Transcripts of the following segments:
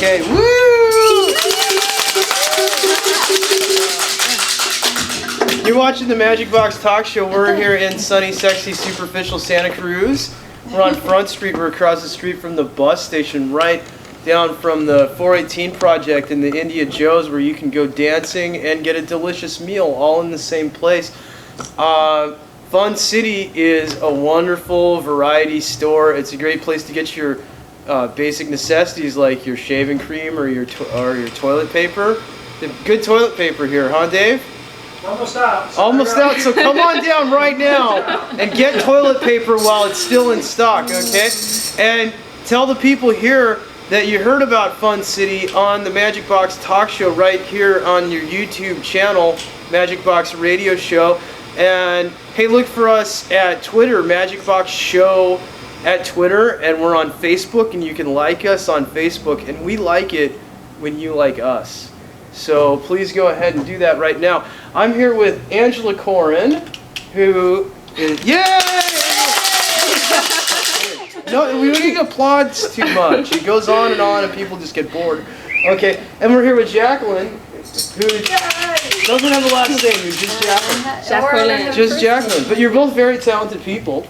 Okay, woo! You're watching the Magic Box Talk Show. We're here in sunny, sexy, superficial Santa Cruz. We're on Front Street. We're across the street from the bus station, right down from the 418 project in the India Joe's, where you can go dancing and get a delicious meal all in the same place. Fun City is a wonderful variety store. It's a great place to get your basic necessities like your shaving cream or your toilet paper. The good toilet paper here, huh, Dave? Almost out. Almost out, so come on down right now and get toilet paper while it's still in stock, okay? And tell the people here that you heard about Fun City on the Magic Box Talk Show right here on your YouTube channel, Magic Box Radio Show. And hey, look for us at Twitter, Magic Box Show at Twitter, and we're on Facebook, and you can like us on Facebook, and we like it when you like us. So please go ahead and do that right now. I'm here with Angela Corin, who is, yay! No, we don't need applause too much. It goes on, and people just get bored. Okay, and we're here with Jacqueline, who doesn't have a last name, who's just Jacqueline. Jacqueline. Just Jacqueline. But you're both very talented people.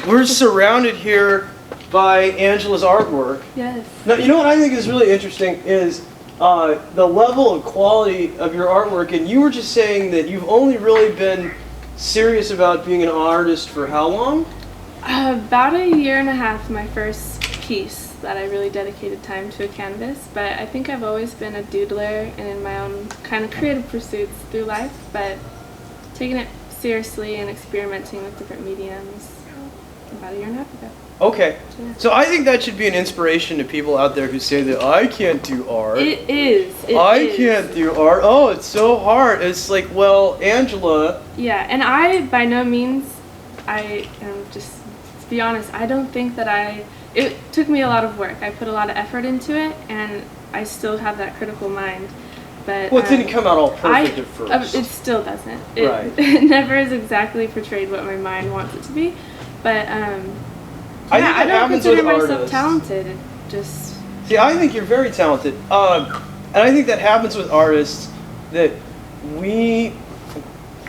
We're surrounded here by Angela's artwork. Yes. Now, you know what I think is really interesting is the level of quality of your artwork, and you were just saying that you've only really been serious about being an artist for how long? About a year and a half, my first piece that I really dedicated time to a canvas, but I think I've always been a doodler and in my own kind of creative pursuits through life, but taking it seriously and experimenting with different mediums about a year and a half ago. Okay, so I think that should be an inspiration to people out there who say that I can't do art. It is. I can't do art. Oh, it's so hard. It's like, well, Angela. Yeah, and I, by no means, I am just, to be honest, I don't think that it took me a lot of work. I put a lot of effort into it, and I still have that critical mind. But Well, it didn't come out all perfect at first. It still doesn't. Right. It never is exactly portrayed what my mind wants it to be. But I don't consider myself talented. It just. See, I think you're very talented, and I think that happens with artists that when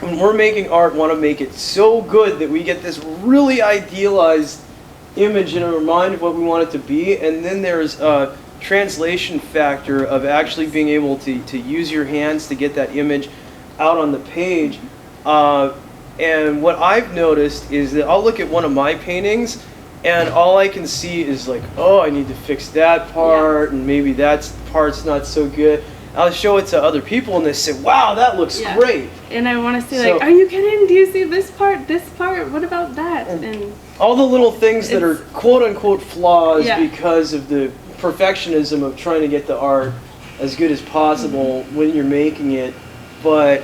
we're making art, want to make it so good that we get this really idealized image in our mind of what we want it to be, and then there's a translation factor of actually being able to use your hands to get that image out on the page. And what I've noticed is that I'll look at one of my paintings, and all I can see is like, oh, I need to fix that part, and maybe that part's not so good. I'll show it to other people, and they say, wow, that looks great. And I want to say, like, are you kidding? Do you see this part? What about that? And all the little things that are quote-unquote flaws because of the perfectionism of trying to get the art as good as possible when you're making it. But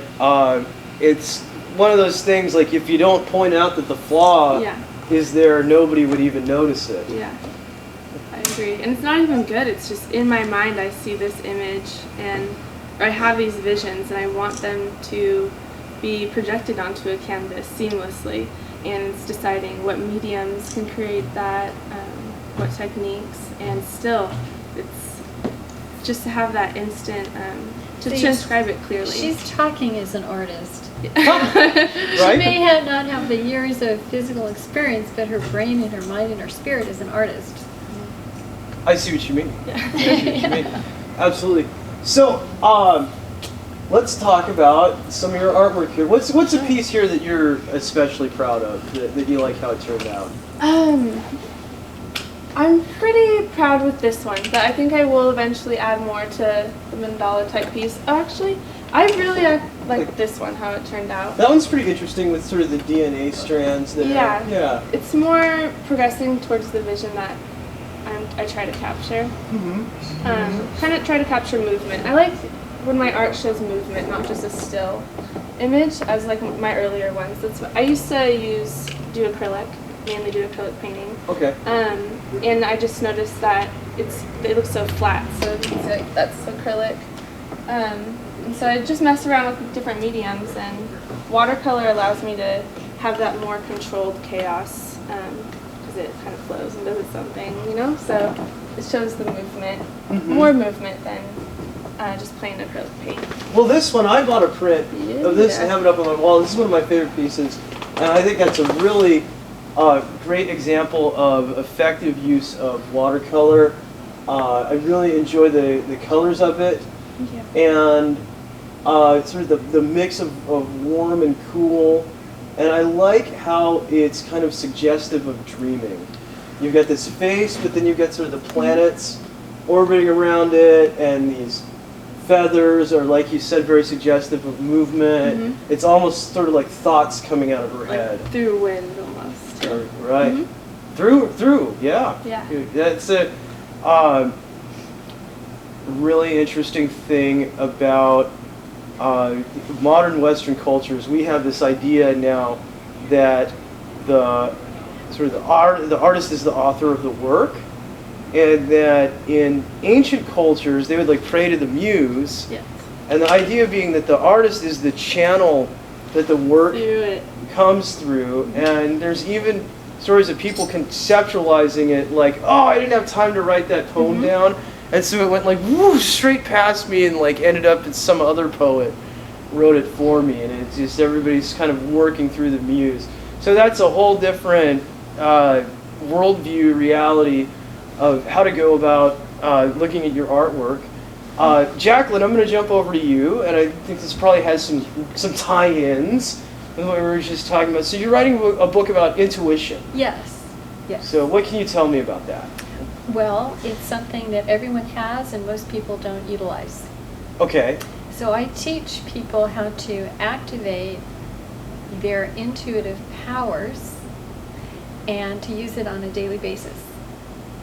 it's one of those things, like, if you don't point out that the flaw is there, nobody would even notice it. Yeah. I agree. And it's not even good. It's just in my mind I see this image and I have these visions and I want them to be projected onto a canvas seamlessly. And it's deciding what mediums can create that, what techniques, and still it's just to have that instant, to describe it clearly. She's talking as an artist. Right? She may not have the years of physical experience, but her brain and her mind and her spirit is an artist. I see what you mean. I see what you mean. Absolutely. So, let's talk about some of your artwork here. What's a piece here that you're especially proud of, that you like how it turned out? I'm pretty proud with this one, but I think I will eventually add more to the mandala type piece. Oh, actually, I really like this one, how it turned out. That one's pretty interesting with sort of the DNA strands there. Yeah. It's more progressing towards the vision that I try to capture. Kind of try to capture movement. I like when my art shows movement, not just a still image, as like my earlier ones. That's what I used to do acrylic, mainly do acrylic painting. Okay. And I just noticed that it looks so flat, so it's like that's acrylic. And so I just mess around with different mediums, and watercolor allows me to have that more controlled chaos, because it kind of flows and does its own thing, you know? So it shows the movement, Mhm. more movement than just plain acrylic paint. Well, this one, I bought a print of this and Yeah. have it up on my wall. This is one of my favorite pieces. And I think that's a really great example of effective use of watercolor. I really enjoy the colors of it. And sort of the mix of warm and cool. And I like how it's kind of suggestive of dreaming. You've got this face, but then you've got sort of the planets orbiting around it, and these feathers are, like you said, very suggestive of movement. Mm-hmm. It's almost sort of like thoughts coming out of her head. Like through wind almost. Right. Mm-hmm. Through, yeah. Yeah. That's a really interesting thing about modern Western cultures. We have this idea now that the artist is the author of the work, and that in ancient cultures they would like pray to the muse. Yes. And the idea being that the artist is the channel that the work Through it. comes through, and there's even stories of people conceptualizing it like, oh, I didn't have time to write that poem down, and so it went like whoo, straight past me and like ended up in some other poet wrote it for me, and it's just everybody's kind of working through the muse. So that's a whole different worldview reality of how to go about looking at your artwork. Jacqueline, I'm going to jump over to you, and I think this probably has some tie-ins with what we were just talking about. So you're writing a book about intuition. Yes. Yes. So what can you tell me about that? Well, it's something that everyone has and most people don't utilize. Okay. So I teach people how to activate their intuitive powers and to use it on a daily basis.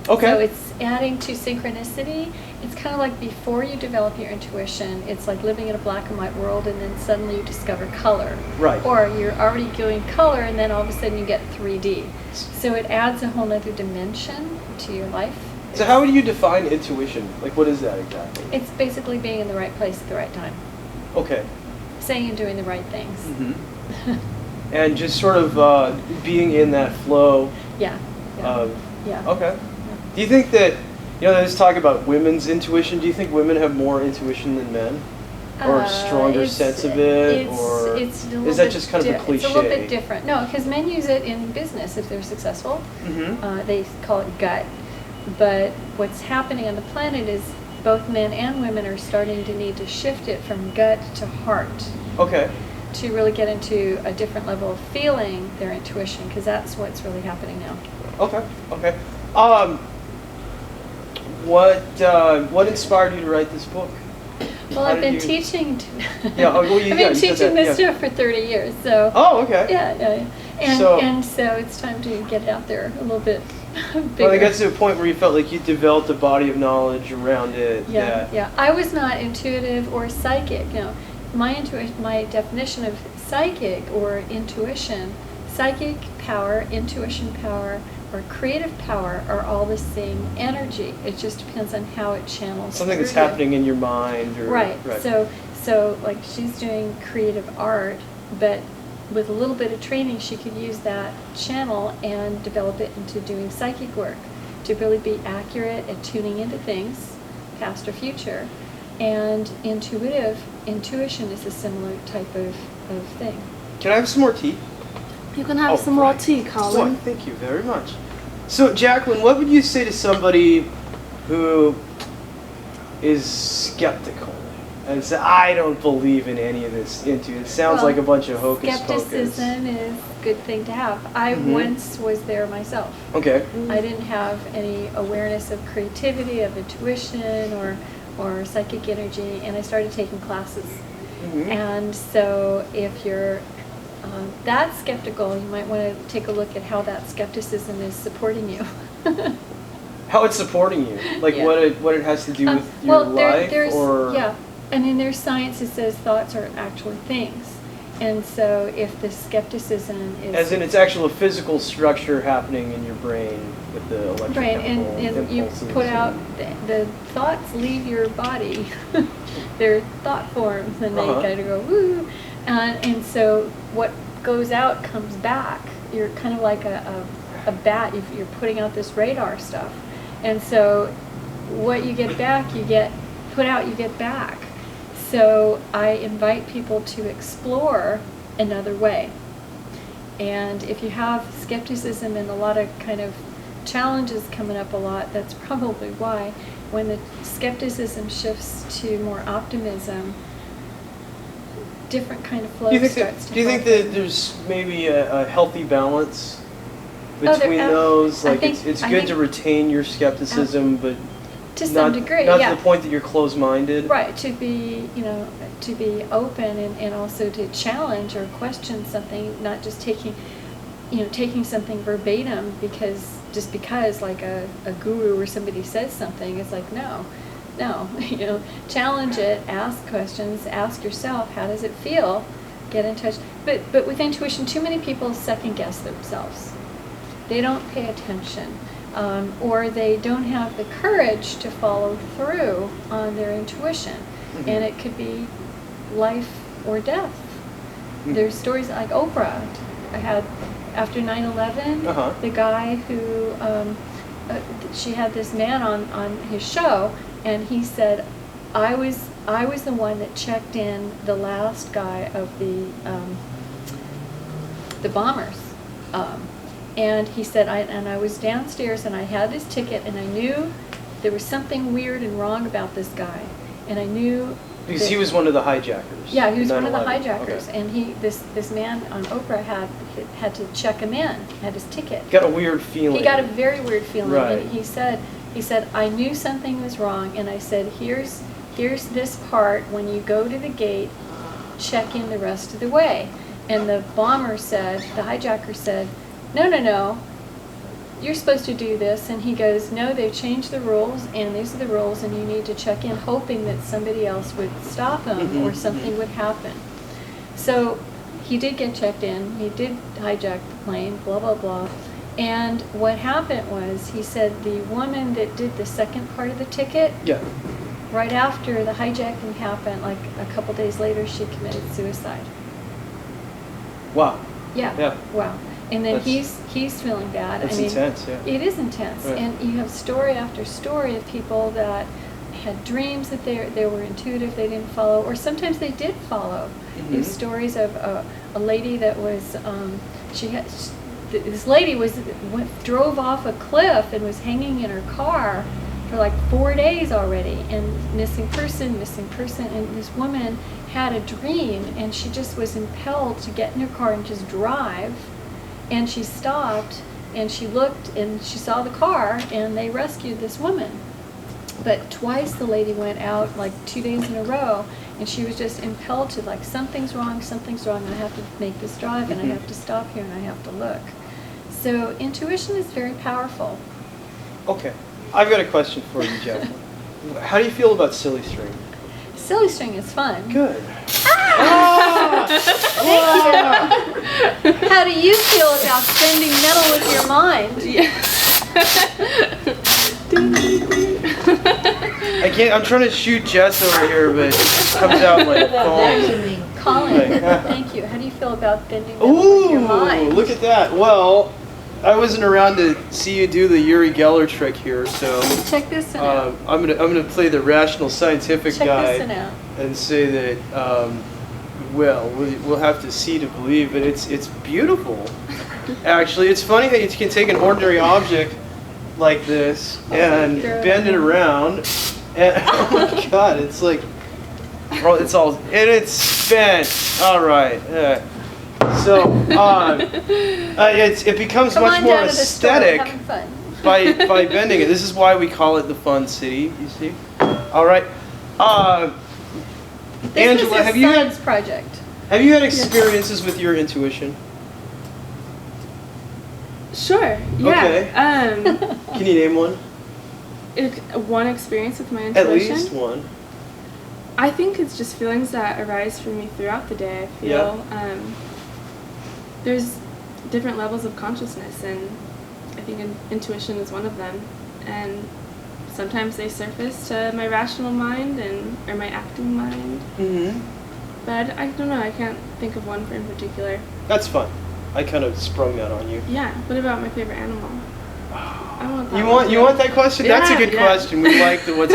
Okay. So it's adding to synchronicity. It's kind of like before you develop your intuition, it's like living in a black and white world and then suddenly you discover color. Right. Or you're already doing color and then all of a sudden you get 3D. So it adds a whole other dimension to your life. So how would you define intuition? Like, what is that exactly? It's basically being in the right place at the right time. Okay. Saying and doing the right things. Mm-hmm. And just sort of being in that flow. Yeah. Yeah. Okay. Do you think that, there's talk about women's intuition. Do you think women have more intuition than men? Or a stronger sense of it? Or it's a little is that bit just kind of a cliche? It's a little bit different. No, because men use it in business if they're successful. Mm-hmm. They call it gut. But what's happening on the planet is both men and women are starting to need to shift it from gut to heart. Okay. To really get into a different level of feeling their intuition, because that's what's really happening now. Okay. What inspired you to write this book? Well, I've been teaching. I've you been teaching said that, this stuff for 30 years, so. Oh, okay. Yeah. And so it's time to get it out there a little bit bigger. Well, I got to a point where you felt like you developed a body of knowledge around it. Yeah. I was not intuitive or psychic. My definition of psychic or intuition, psychic power, intuition power, or creative power are all the same energy. It just depends on how it channels. Something that's through you. happening in your mind. Or, right. So like she's doing creative art, but with a little bit of training, she could use that channel and develop it into doing psychic work to really be accurate at tuning into things, past or future. And intuition is a similar type of thing. Can I have some more tea? You can have some more tea, Colin. Oh, thank you very much. So, Jacqueline, what would you say to somebody who is skeptical and say, I don't believe in any of this It sounds like a bunch of hocus pocus. Skepticism is a good thing to have. I once was there myself. Okay. I didn't have any awareness of creativity, of intuition, or psychic energy, and I started taking classes. And so if you're that skeptical, you might want to take a look at how that skepticism is supporting you. How it's supporting you? Like what it has to do with your life? Yeah. And in their science it says thoughts are actually things. And so if the skepticism is... As in it's actual physical structure happening in your brain with the electrical right, and you put out, the thoughts leave your body. They're thought forms, and they kind of go, woo. And so what goes out comes back. You're kind of like a bat. You're putting out this radar stuff. And so what you get back, you get put out, you get back. So I invite people to explore another way. And if you have skepticism and a lot of kind of challenges coming up a lot, that's probably why. When the skepticism shifts to more optimism, different kind of flow starts to Do you think happen. that there's maybe a healthy balance Oh, between those? Like it's I good think- to retain your skepticism, but to some degree, not yeah. to the point that you're closed-minded. Right, to be, to be open and also to challenge or question something, not just taking something verbatim just because like a guru or somebody says something. It's like, no, challenge it, ask questions, ask yourself, how does it feel? Get in touch. But with intuition, too many people second guess themselves. They don't pay attention. Or they don't have the courage to follow through on their intuition. Mm-hmm. And it could be life or death. Mm-hmm. There's stories like Oprah. I had, after 9/11, the guy who, she had this man on his show, and he said, I was the one that checked in the last guy of the bombers. And he said, I was downstairs and I had his ticket and I knew there was something weird and wrong about this guy. And I knew... Because he was one of the hijackers. Yeah, he was one of the 9/11. hijackers. Okay. And this man on Oprah had to check him in, had his ticket. Got a weird feeling. He got a very weird feeling. Right. And he said, I knew something was wrong, and I said, here's this part, when you go to the gate, check in the rest of the way. And the hijacker said, no, you're supposed to do this. And he goes, no, they've changed the rules, and these are the rules, and you need to check in, hoping that somebody else would stop him or something would happen. So he did get checked in, he did hijack the plane, blah, blah, blah. And what happened was, he said the woman that did the second part of the ticket, right after the hijacking happened, like a couple days later, she committed suicide. Wow. Yeah. Wow. And then That's- he's feeling bad. That's intense, yeah. It is intense. Right. And you have story after story of people that had dreams that they were intuitive, they didn't follow, or sometimes they did follow. There's stories of a lady that was, this lady drove off a cliff and was hanging in her car for like 4 days already, and missing person, and this woman had a dream, and she just was impelled to get in her car and just drive. And she stopped, and she looked, and she saw the car, and they rescued this woman. But twice the lady went out, like 2 days in a row, and she was just impelled to, like, something's wrong, and I have to make this drive, and I have to stop here, and I have to look. So intuition is very powerful. Okay. I've got a question for you, Jacqueline. How do you feel about silly string? Silly string is fun. Good. How do you feel about spending metal with your mind? I can't. I'm trying to shoot Jess over here, but it comes out like foam. Colin, Like, thank you. How do you feel about bending metal with your Ooh, mind? look at that. Well, I wasn't around to see you do the Yuri Geller trick here, so Check this one out. I'm gonna play the rational scientific Check guy this one out. and say that we'll have to see to believe, but it's beautiful. Actually, it's funny that you can take an ordinary object like this and bend it around, and oh my God, it's like it's bent. All right. So it becomes Come much on more down to the store, aesthetic having fun. by bending it. This is why we call it the Fun City. You see? All right. This Angela, was have a you science project. had experiences with your intuition? Sure. Yeah. Can you name one? One experience with my At intuition. least one. I think it's just feelings that arise for me throughout the day. I feel there's different levels of consciousness, and I think intuition is one of them. And sometimes they surface to my rational mind or my acting mind. Mm-hmm. But I don't know. I can't think of one in particular. That's fun. I kind of sprung that on you. Yeah. What about my favorite animal? I want that. You want that question? That's a good question. We like the what's.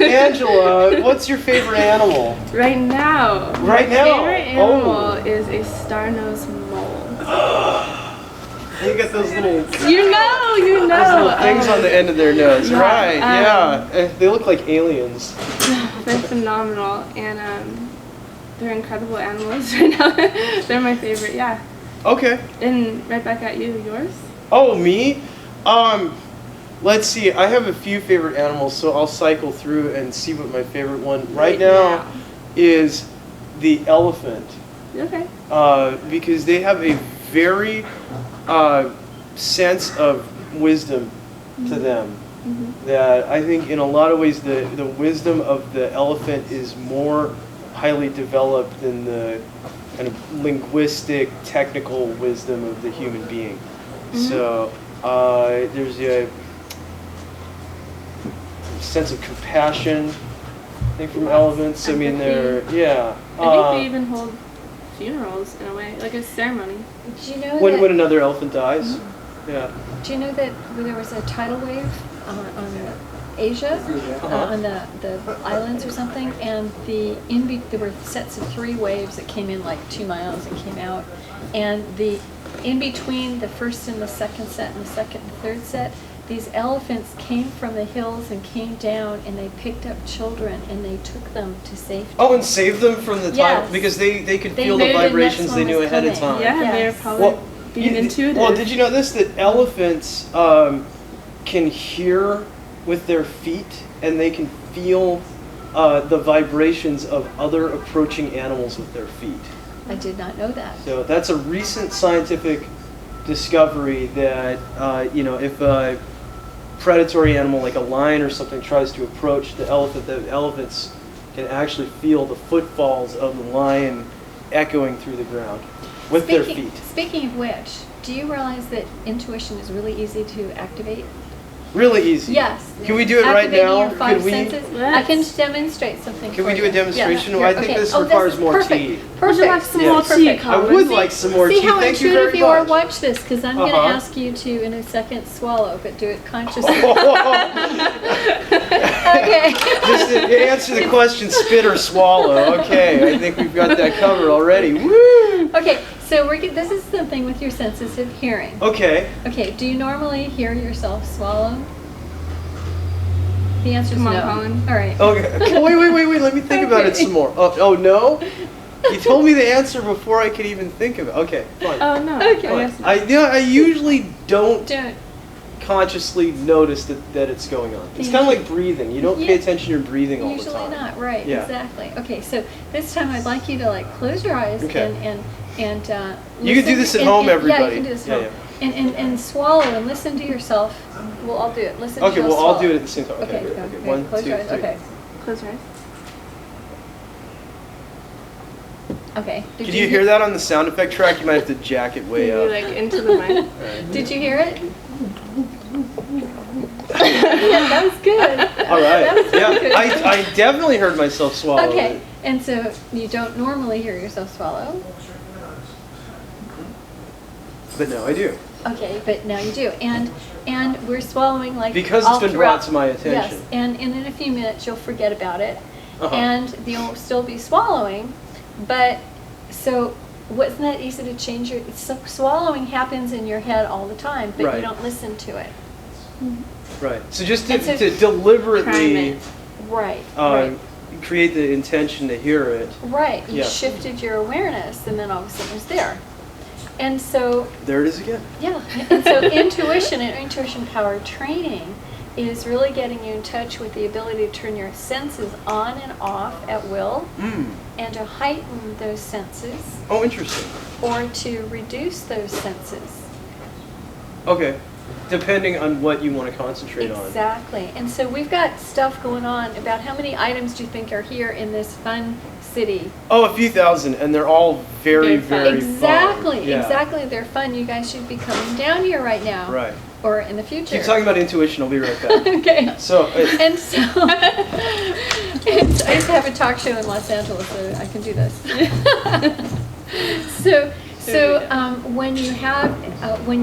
Angela, what's your favorite animal? Right now. Right now? My favorite animal is a star-nosed mole. You got those little. You know. Those little things on the end of their nose, Yeah, right? Yeah, they look like aliens. They're phenomenal, and they're incredible animals right now. They're my favorite, yeah. Okay. And right back at you, yours? Oh, me? Let's see. I have a few favorite animals, so I'll cycle through and see what my favorite one right now is the elephant. Okay. Because they have a very sense of wisdom to them. That I think in a lot of ways the wisdom of the elephant is more highly developed than the kind of linguistic, technical wisdom of the human being. So there's a sense of compassion, I think, from elephants. I mean, they're, yeah. I think they even hold funerals in a way, like a ceremony. Do you know when another elephant dies? Yeah. Do you know that there was a tidal wave on Asia, on the islands or something, and there were sets of 3 waves that came in like 2 miles and came out, and in between the first and the second set and the second and third set, these elephants came from the hills and came down, and they picked up children and they took them to safety. Oh, and saved them from the tidal, because they could feel the vibrations they knew ahead of time. Yeah, they were probably being intuitive. Well, did you know this, that elephants can hear with their feet, and they can feel the vibrations of other approaching animals with their feet? I did not know that. So that's a recent scientific discovery that, if a predatory animal like a lion or something tries to approach the elephants can actually feel the footfalls of the lion echoing through the ground with their feet. Speaking of which, do you realize that intuition is really easy to activate? Really easy. Yes. Can we do it right now? Your 5 senses. I can demonstrate something. Can we do a demonstration? Yeah. Well, I think this requires more tea. Would you like some more tea, Colin? I would like some more tea. Thank you very much. See how intuitive you are? Watch this, because I'm going to ask you to, in a second, swallow, but do it consciously. Okay. Just to answer the question, spit or swallow. Okay, I think we've got that covered already. Woo! Okay, so this is something with your senses of hearing. Okay. Okay, do you normally hear yourself swallow? The answer is no. Come on, Colin. All right. Okay. Wait. Let me think about it some more. Oh, no? You told me the answer before I could even think of it. Okay, fine. Oh, no. Okay. I usually don't consciously notice that it's going on. It's kind of like breathing. You don't pay attention to your breathing all the time. Usually not, right, Yeah. Exactly. Okay, so this time I'd like you to close your eyes and you can do this at home, everybody. Yeah, you can do this at home. And swallow and listen to yourself. We'll all do it. Listen to yourself. Okay, we'll all do it at the same time. Okay, Okay. 1, Close 2, your eyes. 3. Okay. Close your eyes. Okay. Did you hear that on the sound effect track? You might have to jack it way up. Maybe into the mic. Right. Did you hear it? Yeah, that was good. All right. That was good. I definitely heard myself swallow. Okay, and so you don't normally hear yourself swallow. But now I do. Okay, but now you do, and we're swallowing because all it's been throughout. brought to my attention. Yes, and in a few minutes you'll forget about it, Uh-huh. and you'll still be swallowing, but so wasn't that easy to change your? Swallowing happens in your head all the time, but Right. you don't listen to it. Right. So just to Prime deliberately it. Right. create the intention to hear it. Right. You Yeah. shifted your awareness, and then all of a sudden it was there. And so, There it is again. yeah. And so intuition and intuition power training is really getting you in touch with the ability to turn your senses on and off at will, and to heighten those senses, Oh, interesting. or to reduce those senses. Okay. Depending on what you want to concentrate on. Exactly. And so we've got stuff going on about how many items do you think are here in this fun city? Oh, a few thousand, and they're all very, very Exactly. fun. Yeah. Exactly. They're fun. You guys should be coming down here right now. Right. Or in the future. Keep talking about intuition. I'll be right back. Okay. So. And so, I used to have a talk show in Los Angeles, so I can do this. So when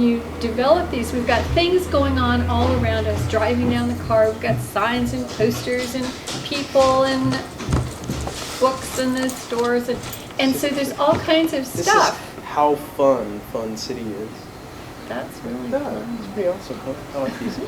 you develop these, we've got things going on all around us. Driving down the car, we've got signs and posters and people and books in the stores, and so there's all kinds of This stuff. is how Fun City is. That's really Yeah, fun. it's pretty awesome. Huh? I like these.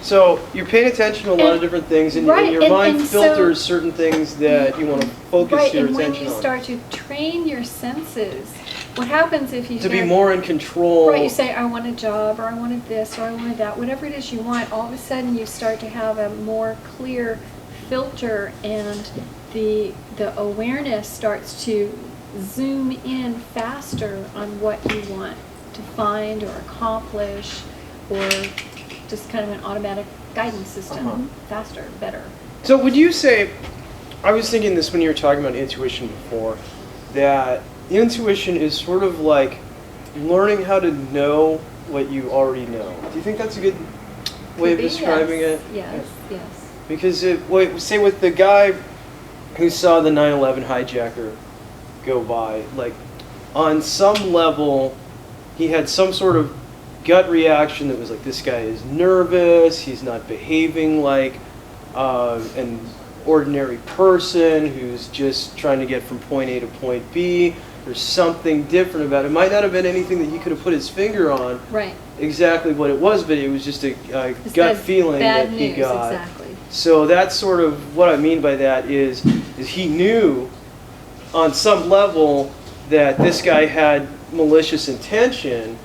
So you're paying attention to a lot of different things, and, right, and your and- mind and so- filters certain things that you want to focus Right, your and when attention you on. start to train your senses, what happens if you To be start- more in control. Right, you say, I want a job, or I wanted this, or I wanted that, whatever it is you want, all of a sudden you start to have a more clear filter, and the awareness starts to zoom in faster on what you want to find or accomplish, or just kind of an automatic guidance system, Uh-huh. faster, better. So would you say, I was thinking this when you were talking about intuition before, that intuition is sort of like learning how to know what you already know. Do you think that's a good way of Could be, describing yes, it? Yes, yes. Because say with the guy who saw the 9/11 hijacker go by, like on some level, he had some sort of gut reaction that was like, this guy is nervous, he's not behaving like an ordinary person who's just trying to get from point A to point B. There's something different about it. It might not have been anything that he could have put his finger on Right. exactly what it was, but it was just a It's gut bad- feeling bad that he news, got. Exactly. So that's sort of what I mean by that is he knew on some level that this guy had malicious intention,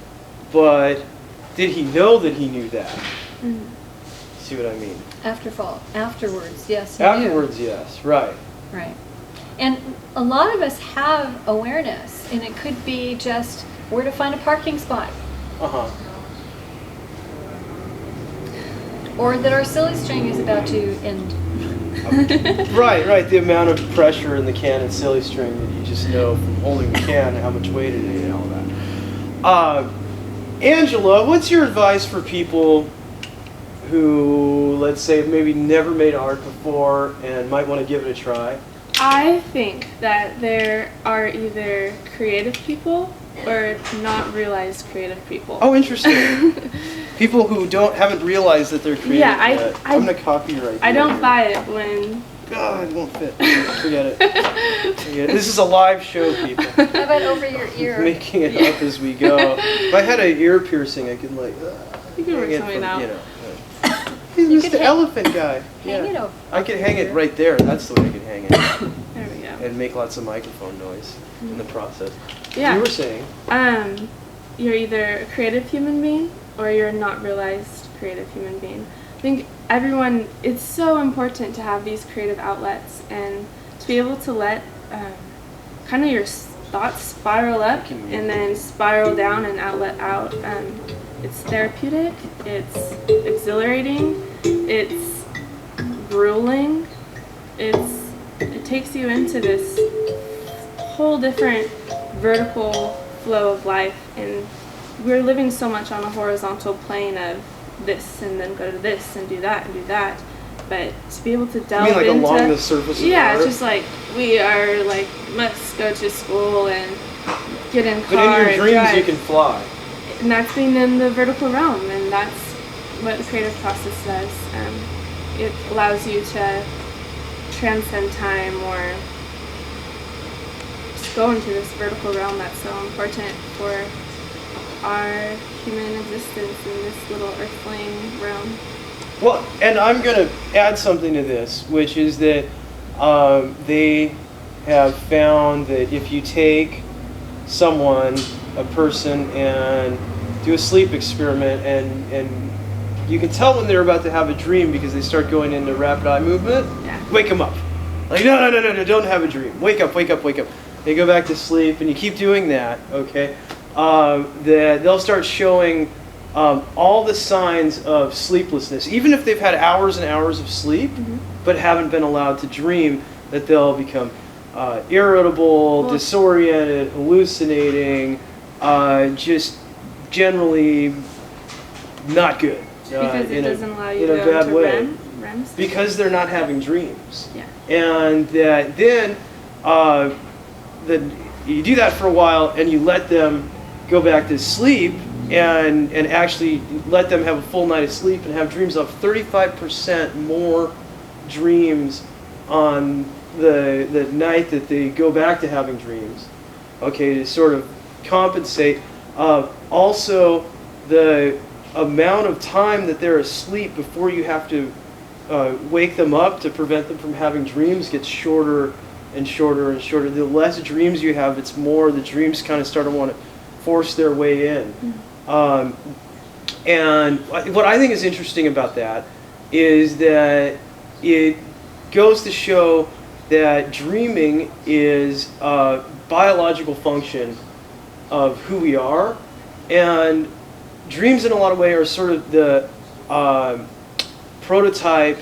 but did he know that he knew that? Mhm. See what I mean? Afterwards, yes. you do. Afterwards, yes, right. Right. And a lot of us have awareness, and it could be just where to find a parking spot, Uh-huh. or that our silly string is about to end. Right. The amount of pressure in the can and silly string that you just know from holding the can, how much weight it is and all that. Angela, what's your advice for people who, let's say, maybe never made art before and might want to give it a try? I think that there are either creative people or not realized creative people. Oh, interesting. People who haven't realized that they're creative Yeah, yet. I'm gonna copyright. I don't buy it when. God, it won't fit. Forget it. Forget it. This is a live show, people. How about over your ear? Making it up as we go. If I had an ear piercing, I could like. You can work hang it something from, out. you know. He's You Mr. could Elephant guy. Hang it over. I could hang it right there. That's the way I could hang it. There we go. And make lots of microphone noise in the process. Yeah. You were saying. You're either a creative human being or you're a not realized creative human being. I think it's so important to have these creative outlets and to be able to let kind of your thoughts spiral up and then spiral down and outlet out. It's therapeutic, it's exhilarating, it's grueling, it takes you into this whole different vertical flow of life, and we're living so much on a horizontal plane of this and then go to this and do that, but to be able to delve You mean like into along the surface of the yeah, earth? it's just like we are like must go to school and get in car But in your and dreams, drive. you can fly. And that's being in the vertical realm, and that's what the creative process does. It allows you to transcend time or just go into this vertical realm that's so important for our human existence in this little earthling realm. Well, and I'm going to add something to this, which is that they have found that if you take a person, and do a sleep experiment, and you can tell when they're about to have a dream because they start going into rapid eye movement. Yeah. Wake them up. Like, no, don't have a dream. Wake up. They go back to sleep, and you keep doing that, okay? They'll start showing all the signs of sleeplessness, even if they've had hours and hours of sleep, but haven't been allowed to dream, that they'll become irritable, disoriented, hallucinating, just generally not good. Because it doesn't allow you in to a go bad into way. REM state. Because they're not having dreams. Yeah. And then you do that for a while, and you let them go back to sleep and actually let them have a full night of sleep and have dreams, of 35% more dreams on the night that they go back to having dreams, okay, to sort of compensate. Also, the amount of time that they're asleep before you have to wake them up to prevent them from having dreams gets shorter and shorter and shorter. The less dreams you have, it's more the dreams kind of start to want to force their way in. And what I think is interesting about that is that it goes to show that dreaming is a biological function of who we are, and dreams in a lot of ways are sort of the prototype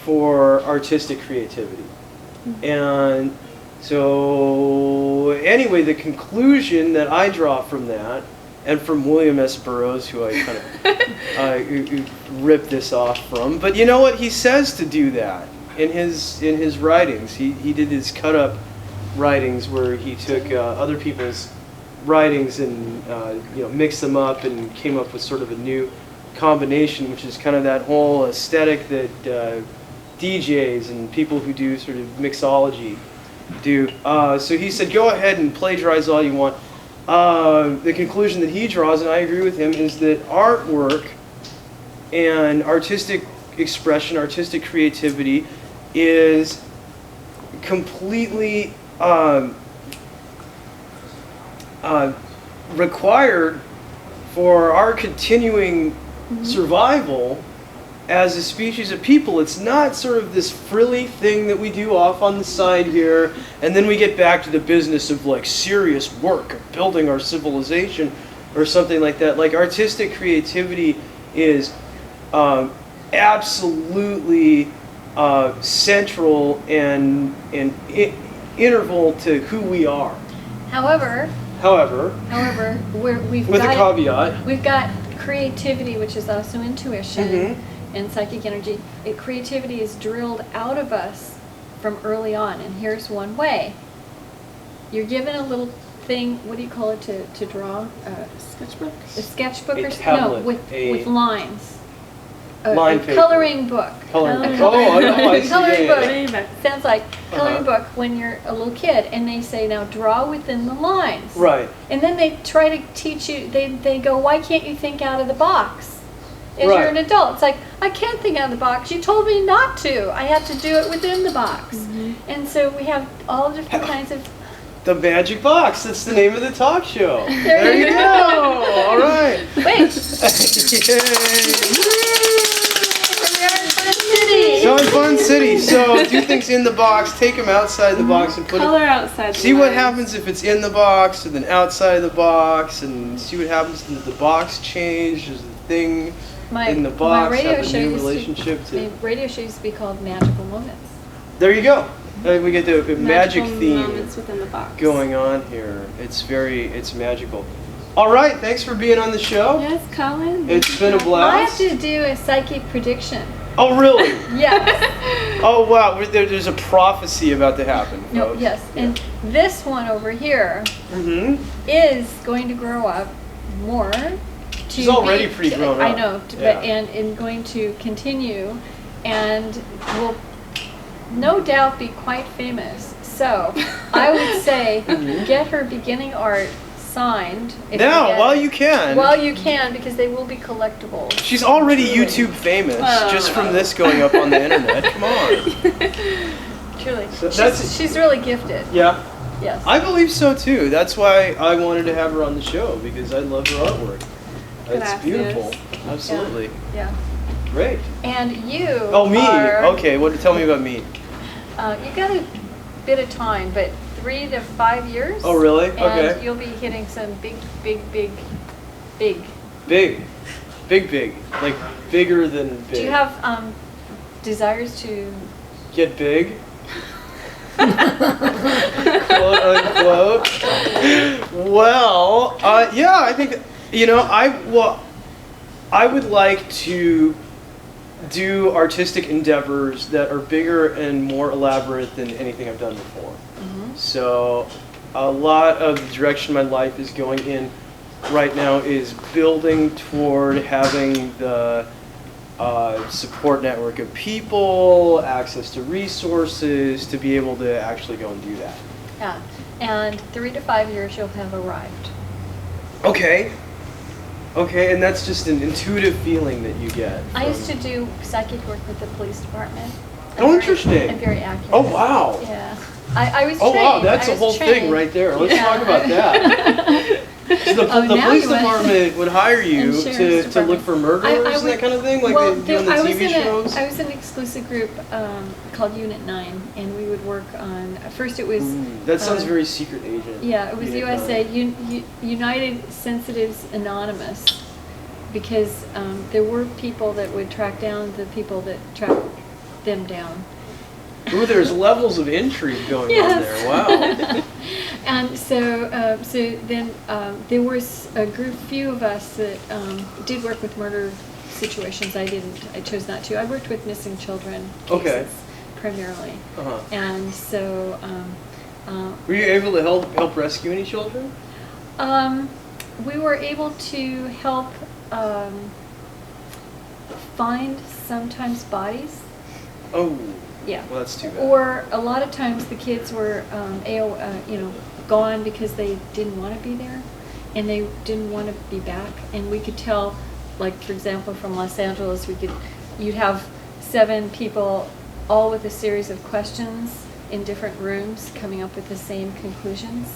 for artistic creativity. And so anyway, the conclusion that I draw from that, and from William S. Burroughs, who I kind of ripped this off from, but you know what, he says to do that in his writings. He did his cut-up writings where he took other people's writings and mixed them up and came up with sort of a new combination, which is kind of that whole aesthetic that DJs and people who do sort of mixology do. So he said, go ahead and plagiarize all you want. The conclusion that he draws, and I agree with him, is that artwork and artistic expression, artistic creativity is completely required for our continuing survival as a species of people. It's not sort of this frilly thing that we do off on the side here, and then we get back to the business of like serious work of building our civilization or something like that. Like artistic creativity is absolutely central and integral to who we are. However, we've with got a caveat, we've got creativity, which is also intuition and psychic energy. Creativity is drilled out of us from early on, and here's one way. You're given a little thing, what do you call it, to draw? Sketchbook? A sketchbook A or tablet, no, with lines. Line a paper. coloring book. Coloring book. I see. Coloring book. Yeah. Sounds like coloring book when you're a little kid, and they say, now draw within the lines. Right. And then they try to teach you, they go, why can't you think out of the box? As you're an adult. It's like, I can't think out of the box. You told me not to. I have to do it within the box. And so we have all different kinds of... The Magic Box. That's the name of the talk show. There you go. All right. Wait. So in Fun City. So do things in the box, take them outside the box, and put Color them. outside. See what happens if it's in the box and then outside the box, and see what happens if the box changed. Does the thing in the box have a new relationship to? The radio show used to be called Magical Moments. There you go. We get the magic theme moments within the box going on here. It's magical. All right, thanks for being on the show. Yes, Colin. It's been a I blast. have to do a psychic prediction. Oh, really? Yes. Oh, wow. There's a prophecy about to happen. No, folks. yes. And this one over here is going to grow up more. She's already pretty grown up. I know, but and going to continue, and will no doubt be quite famous. So I would say get her beginning art signed. Now, while you can. While you can, because they will be collectibles. She's already YouTube famous just from this going up on the internet. Come on. Truly. So she's really gifted. Yeah. Yes. I believe so too. That's why I wanted to have her on the show, because I love her artwork. It's beautiful. Absolutely. Yeah. Great. And you me. are, Okay, tell me about me. You got a bit of time, but 3 to 5 years. Oh, really? And Okay. you'll be hitting some big. Big. Like bigger than big. Do you have desires to get big? Quote unquote. Well, yeah, I think I would like to do artistic endeavors that are bigger and more elaborate than anything I've done before. So a lot of the direction my life is going in right now is building toward having the support network of people, access to resources, to be able to actually go and do that. Yeah, and 3 to 5 years you'll have arrived. Okay. Okay, and that's just an intuitive feeling that you get. I used to do psychic work with the police department. Oh, interesting. I'm very accurate. Oh, wow. Yeah. I was Oh, trained. wow, that's I a was whole trained. thing right there. Let's Yeah. talk about that. So the now police you want- department would hire you And sheriff's to look department. for murderers and that kind of thing, like well, they do on the I was TV shows? I was in an exclusive group called Unit 9, and we would work on, first it was... That sounds very secret agent. Yeah, it was Unit USA, 9. United Sensitives Anonymous, because there were people that would track down the people that tracked them down. Ooh, there's levels of intrigue going on there. Wow. And so, then there was a few of us that did work with murder situations. I didn't. I chose not to. I worked with missing children cases primarily. Uh-huh. And so. Were you able to help rescue any children? We were able to help find sometimes bodies. Oh. Yeah. Well, that's too bad. Or a lot of times the kids were, gone because they didn't want to be there, and they didn't want to be back. And we could tell, like for example, from Los Angeles, you'd have 7 people, all with a series of questions in different rooms, coming up with the same conclusions.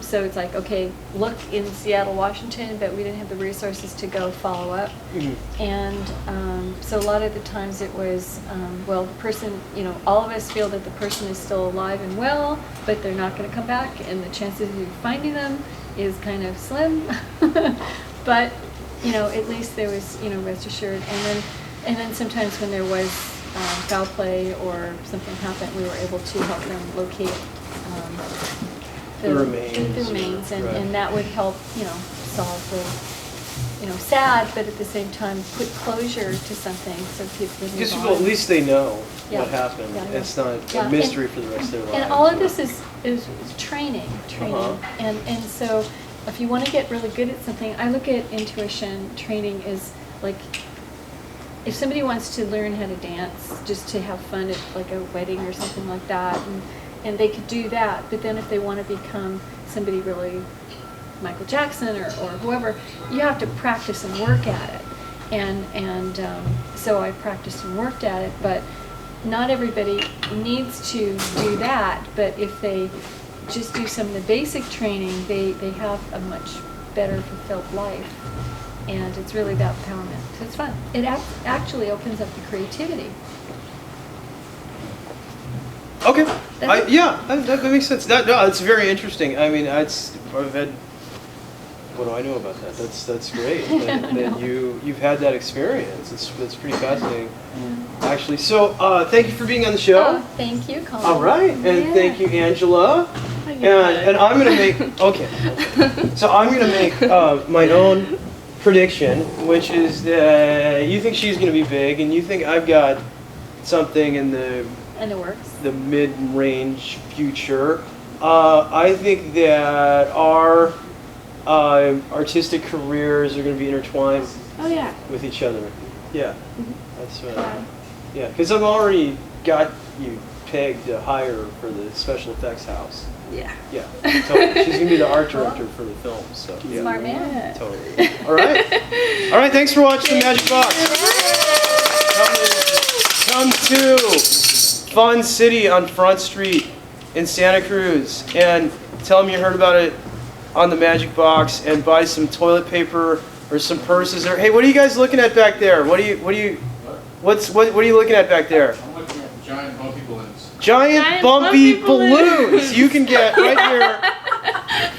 So it's like, okay, look in Seattle, Washington, but we didn't have the resources to go follow up. Mm-hmm. And so a lot of the times it was, well, the person, all of us feel that the person is still alive and well, but they're not going to come back, and the chances of you finding them is kind of slim. But, at least there was, rest assured. And then sometimes when there was foul play or something happened, we were able to help them locate the remains, and that would help, solve the, sad, but at the same time put closure to something so people can Because move people, on. at least they know Yeah. what happened. Yeah, yeah. It's not Yeah. a mystery for the rest of their lives. And all of this is training. Uh-huh. And so if you want to get really good at something, I look at intuition training as like, if somebody wants to learn how to dance just to have fun at like a wedding or something like that, and they could do that, but then if they want to become somebody really Michael Jackson or whoever, you have to practice and work at it. And so I practiced and worked at it, but not everybody needs to do that. But if they just do some of the basic training, they have a much better fulfilled life. And it's really about empowerment. So it's fun. It actually opens up the creativity. Okay. That's it. Yeah, that makes sense. No, it's very interesting. I mean, I've had. What do I know about that? That's great. that you've had that experience. It's pretty fascinating, actually. So thank you for being on the show. Oh, thank you, Colin. All right, and Yeah. thank you, Angela. And I'm gonna make okay. So I'm gonna make my own prediction, which is that you think she's gonna be big, and you think I've got something in the works. the mid-range future. I think that our artistic careers are going to be intertwined Oh yeah. with each other. Yeah, Mm-hmm. that's Yeah. yeah. Because I've already got you pegged to hire for the special effects house. Yeah. Yeah, totally. She's gonna be the art director for the film. So yeah, Smart man. totally. All right, all right. Thanks for watching the Magic Box. Come to Fun City on Front Street in Santa Cruz, and tell them you heard about it on the Magic Box, and buy some toilet paper or some purses. Or hey, what are you guys looking at back there? What are you looking at back there? I'm looking at giant bumpy balloons. Giant bumpy balloons. You can get right here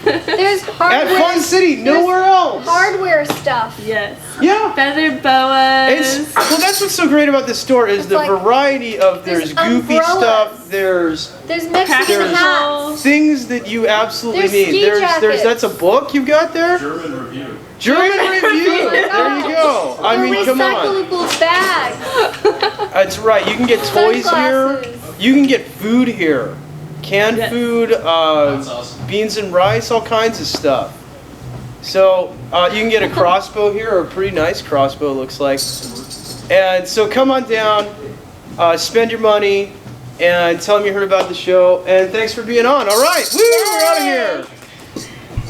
There's at hardware. Fun City. Nowhere else. Hardware stuff. Yes. Yeah. Feather boas. Well, that's what's so great about this store is It's the like- variety of there's goofy umbrellas. stuff. There's There's Mexican There's- hats. things that you absolutely There's need. ski There's jackets. that's a book you got there. German review. German review. There you go. I Or mean, come on. recyclable bags. That's right. You can get toys here. Sunglasses. You can get food here. Canned Yes. food, That's awesome. beans and rice, all kinds of stuff. So you can get a crossbow here, or a pretty nice crossbow looks like. And so come on down, spend your money, and tell them you heard about the show. And thanks for being on. All right, woo, we're out of here.